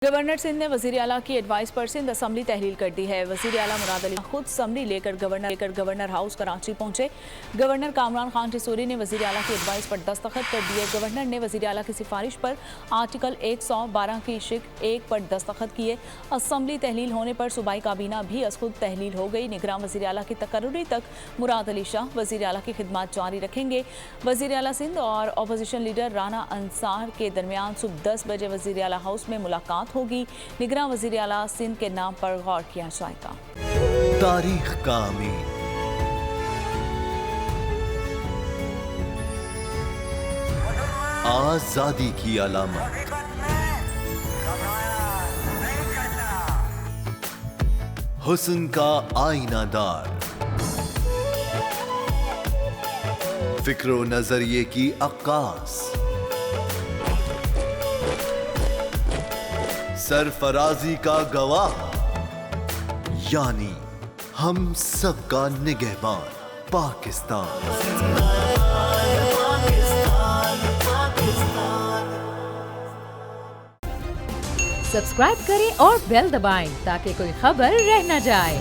Governor Sindh ने वजीर आला की एडवाइस पर सिंध असम्बली तहलील कर दी है। वजीर आला मुराद अली खुद असम्बली लेकर गवर्नर हाउस कराची पहुंचे। गवर्नर कामरान खान टिसूरी ने वजीर आला की एडवाइस पर दस्तखत कर दिए। गवर्नर ने वजीर आला की सिफारिश पर आर्टिकल 112 की शिक 1 पर दस्तखत किए। असम्बली तहलील होने पर सूबाई काबीना भी खुद तहलील हो गई। निगरान वजीर आला की तकर्री तक मुराद अली शाह वजीर आला की खिदमत जारी रखेंगे। वजीर आला सिंध और अपोजिशन लीडर राना अंसार के दरमियान सुबह 10 बजे वजीर आला हाउस में मुलाकात होगी। निगरान वजीर आला सिंध के नाम पर गौर किया जाएगा। तारीख का अमीर आजादी की अलामत हुस्न का आईनादार फिक्रो नजरिए की अक्कास सरफराजी का गवाह यानी हम सबका निगहबान पाकिस्तान। सब्सक्राइब करें और बेल दबाएं ताकि कोई खबर रह न जाए।